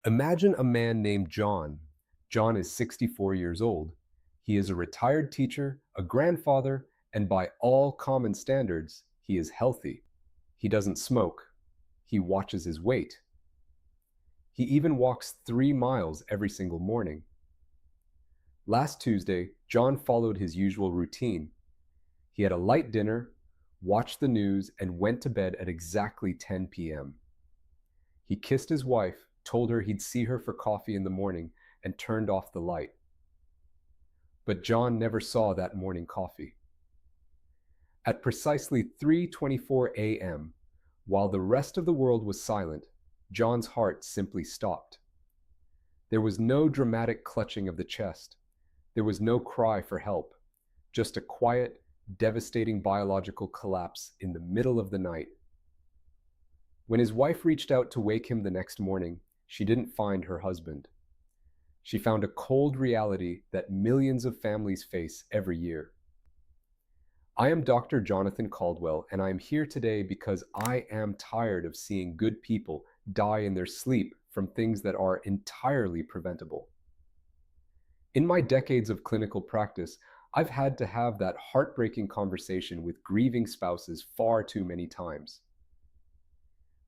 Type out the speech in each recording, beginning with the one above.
Imagine a man named John. John is 64 years old. He is a retired teacher, a grandfather, and by all common standards, he is healthy. He doesn't smoke. He watches his weight. He even walks 3 miles every single morning. Last Tuesday, John followed his usual routine. He had a light dinner, watched the news, and went to bed at exactly 10 p.m. He kissed his wife, told her he'd see her for coffee in the morning, and turned off the light. But John never saw that morning coffee. At precisely 3:24 a.m., while the rest of the world was silent, John's heart simply stopped. There was no dramatic clutching of the chest. There was no cry for help, just a quiet, devastating biological collapse in the middle of the night. When his wife reached out to wake him the next morning, she didn't find her husband. She found a cold reality that millions of families face every year. I am Dr. Jonathan Caldwell, and I am here today because I am tired of seeing good people die in their sleep from things that are entirely preventable. In my decades of clinical practice, I've had to have that heartbreaking conversation with grieving spouses far too many times.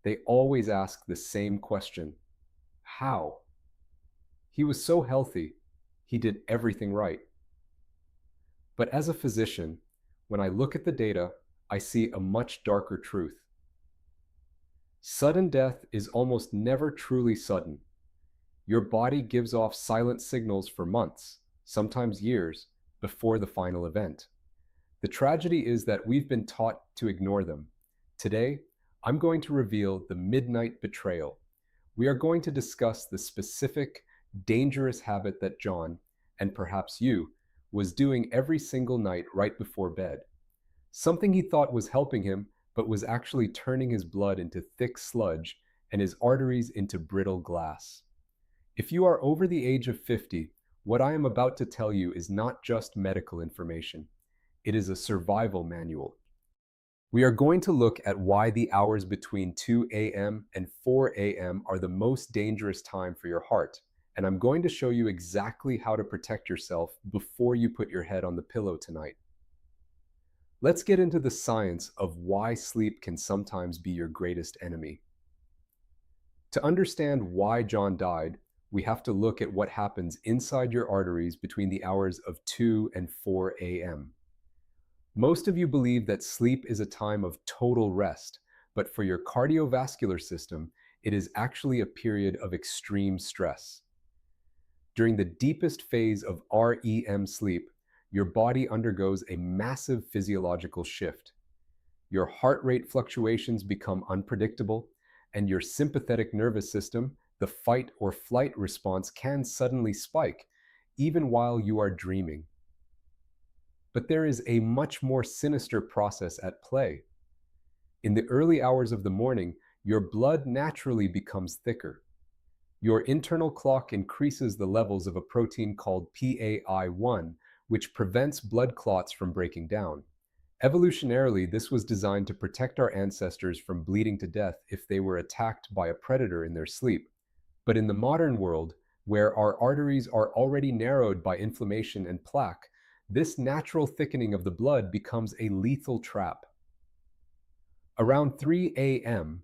They always ask the same question: how? He was so healthy. He did everything right. But as a physician, when I look at the data, I see a much darker truth. Sudden death is almost never truly sudden. Your body gives off silent signals for months, sometimes years, before the final event. The tragedy is that we've been taught to ignore them. Today, I'm going to reveal the midnight betrayal. We are going to discuss the specific, dangerous habit that John, and perhaps you, was doing every single night right before bed. Something he thought was helping him, but was actually turning his blood into thick sludge and his arteries into brittle glass. If you are over the age of 50, what I am about to tell you is not just medical information. It is a survival manual. We are going to look at why the hours between 2 a.m. and 4 a.m. are the most dangerous time for your heart, and I'm going to show you exactly how to protect yourself before you put your head on the pillow tonight. Let's get into the science of why sleep can sometimes be your greatest enemy. To understand why John died, we have to look at what happens inside your arteries between the hours of 2 and 4 a.m. Most of you believe that sleep is a time of total rest, but for your cardiovascular system, it is actually a period of extreme stress. During the deepest phase of REM sleep, your body undergoes a massive physiological shift. Your heart rate fluctuations become unpredictable, and your sympathetic nervous system, the fight or flight response, can suddenly spike, even while you are dreaming. But there is a much more sinister process at play. In the early hours of the morning, your blood naturally becomes thicker. Your internal clock increases the levels of a protein called PAI-1, which prevents blood clots from breaking down. Evolutionarily, this was designed to protect our ancestors from bleeding to death if they were attacked by a predator in their sleep. But in the modern world, where our arteries are already narrowed by inflammation and plaque, this natural thickening of the blood becomes a lethal trap. Around 3 a.m.,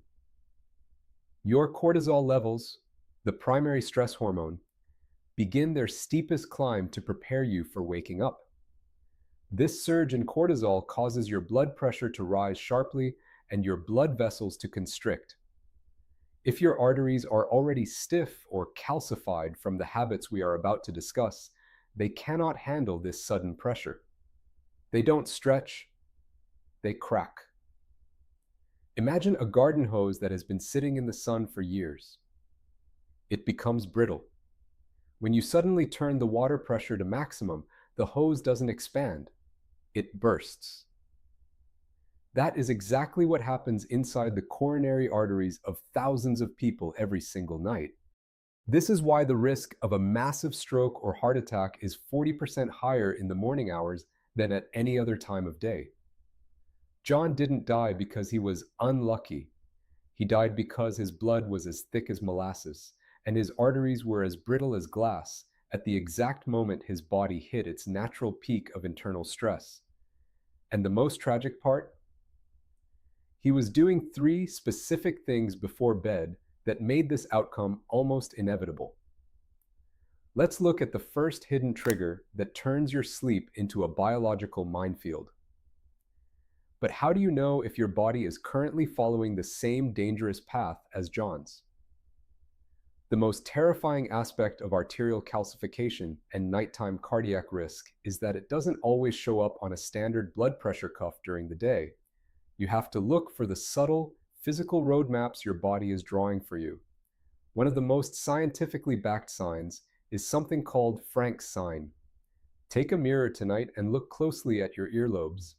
your cortisol levels, the primary stress hormone, begin their steepest climb to prepare you for waking up. This surge in cortisol causes your blood pressure to rise sharply and your blood vessels to constrict. If your arteries are already stiff or calcified from the habits we are about to discuss, they cannot handle this sudden pressure. They don't stretch, they crack. Imagine a garden hose that has been sitting in the sun for years. It becomes brittle. When you suddenly turn the water pressure to maximum, the hose doesn't expand, it bursts. That is exactly what happens inside the coronary arteries of thousands of people every single night. This is why the risk of a massive stroke or heart attack is 40% higher in the morning hours than at any other time of day. John didn't die because he was unlucky. He died because his blood was as thick as molasses, and his arteries were as brittle as glass at the exact moment his body hit its natural peak of internal stress. And the most tragic part? He was doing three specific things before bed that made this outcome almost inevitable. Let's look at the first hidden trigger that turns your sleep into a biological minefield. But how do you know if your body is currently following the same dangerous path as John's? The most terrifying aspect of arterial calcification and nighttime cardiac risk is that it doesn't always show up on a standard blood pressure cuff during the day. You have to look for the subtle, physical roadmaps your body is drawing for you. One of the most scientifically backed signs is something called Frank's sign. Take a mirror tonight and look closely at your earlobes.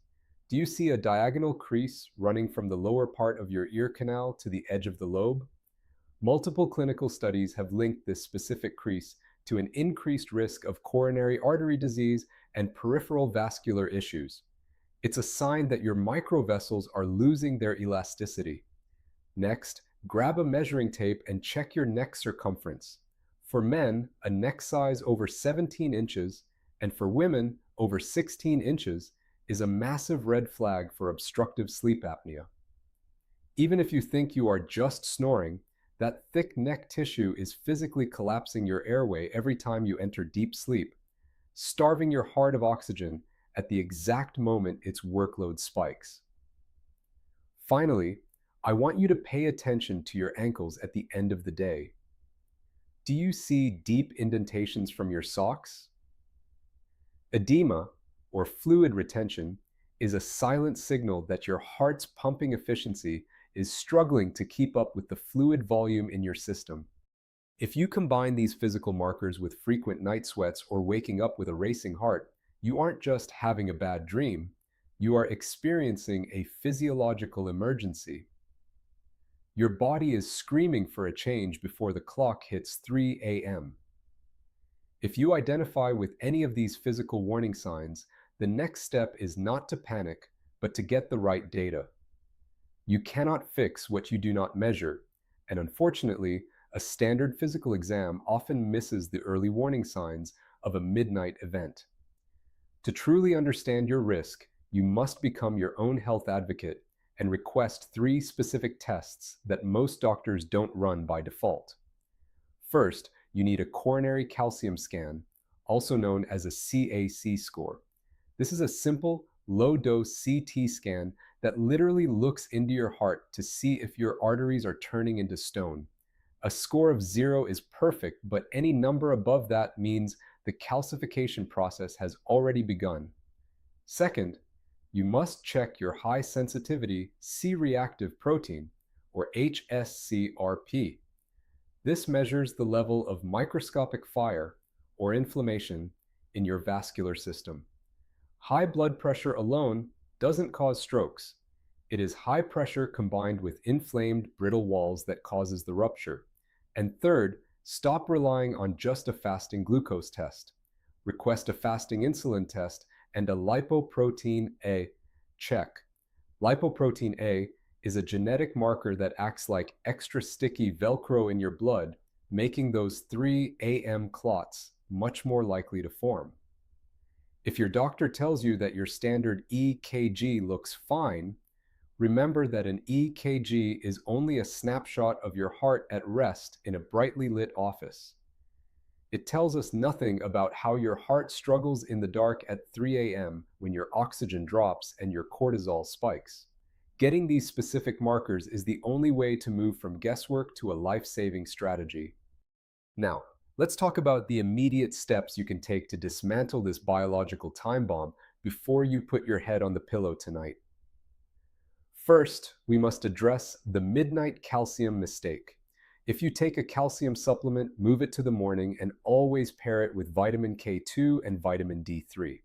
Do you see a diagonal crease running from the lower part of your ear canal to the edge of the lobe? Multiple clinical studies have linked this specific crease to an increased risk of coronary artery disease and peripheral vascular issues. It's a sign that your microvessels are losing their elasticity. Next, grab a measuring tape and check your neck circumference. For men, a neck size over 17 inches, and for women, over 16 inches, is a massive red flag for obstructive sleep apnea. Even if you think you are just snoring, that thick neck tissue is physically collapsing your airway every time you enter deep sleep, starving your heart of oxygen at the exact moment its workload spikes. Finally, I want you to pay attention to your ankles at the end of the day. Do you see deep indentations from your socks? Edema, or fluid retention, is a silent signal that your heart's pumping efficiency is struggling to keep up with the fluid volume in your system. If you combine these physical markers with frequent night sweats or waking up with a racing heart, you aren't just having a bad dream, you are experiencing a physiological emergency. Your body is screaming for a change before the clock hits 3 a.m. If you identify with any of these physical warning signs, the next step is not to panic, but to get the right data. You cannot fix what you do not measure, and unfortunately, a standard physical exam often misses the early warning signs of a midnight event. To truly understand your risk, you must become your own health advocate and request 3 specific tests that most doctors don't run by default. First, you need a coronary calcium scan, also known as a CAC score. This is a simple, low-dose CT scan that literally looks into your heart to see if your arteries are turning into stone. A score of 0 is perfect, but any number above that means the calcification process has already begun. Second, you must check your high-sensitivity C-reactive protein, or HSCRP. This measures the level of microscopic fire, or inflammation, in your vascular system. High blood pressure alone doesn't cause strokes. It is high pressure combined with inflamed, brittle walls that causes the rupture. And third, stop relying on just a fasting glucose test. Request a fasting insulin test and a lipoprotein A check. Lipoprotein A is a genetic marker that acts like extra sticky Velcro in your blood, making those 3 a.m. clots much more likely to form. If your doctor tells you that your standard EKG looks fine, remember that an EKG is only a snapshot of your heart at rest in a brightly lit office. It tells us nothing about how your heart struggles in the dark at 3 a.m. when your oxygen drops and your cortisol spikes. Getting these specific markers is the only way to move from guesswork to a life-saving strategy. Now, let's talk about the immediate steps you can take to dismantle this biological time bomb before you put your head on the pillow tonight. First, we must address the midnight calcium mistake. If you take a calcium supplement, move it to the morning and always pair it with vitamin K2 and vitamin D3.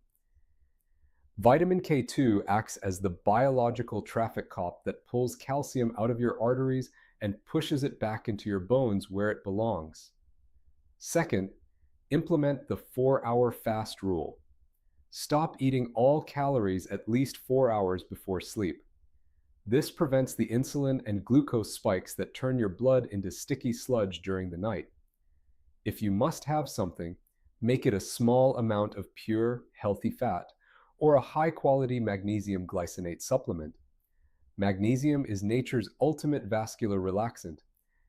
Vitamin K2 acts as the biological traffic cop that pulls calcium out of your arteries and pushes it back into your bones where it belongs. Second, implement the 4-hour fast rule. Stop eating all calories at least 4 hours before sleep. This prevents the insulin and glucose spikes that turn your blood into sticky sludge during the night. If you must have something, make it a small amount of pure, healthy fat or a high-quality magnesium glycinate supplement. Magnesium is nature's ultimate vascular relaxant.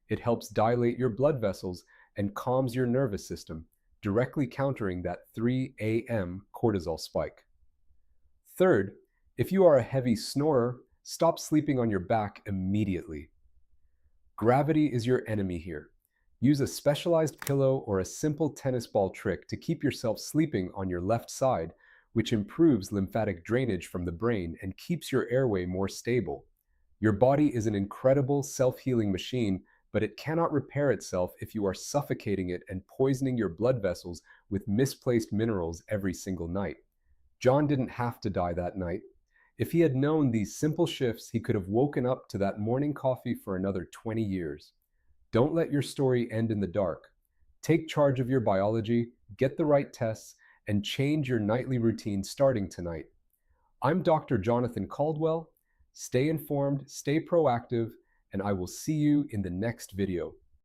It helps dilate your blood vessels and calms your nervous system, directly countering that 3 a.m. cortisol spike. Third, if you are a heavy snorer, stop sleeping on your back immediately. Gravity is your enemy here. Use a specialized pillow or a simple tennis ball trick to keep yourself sleeping on your left side, which improves lymphatic drainage from the brain and keeps your airway more stable. Your body is an incredible self-healing machine, but it cannot repair itself if you are suffocating it and poisoning your blood vessels with misplaced minerals every single night. John didn't have to die that night. If he had known these simple shifts, he could have woken up to that morning coffee for another 20 years. Don't let your story end in the dark. Take charge of your biology, get the right tests, and change your nightly routine starting tonight. I'm Dr. Jonathan Caldwell. Stay informed, stay proactive, and I will see you in the next video.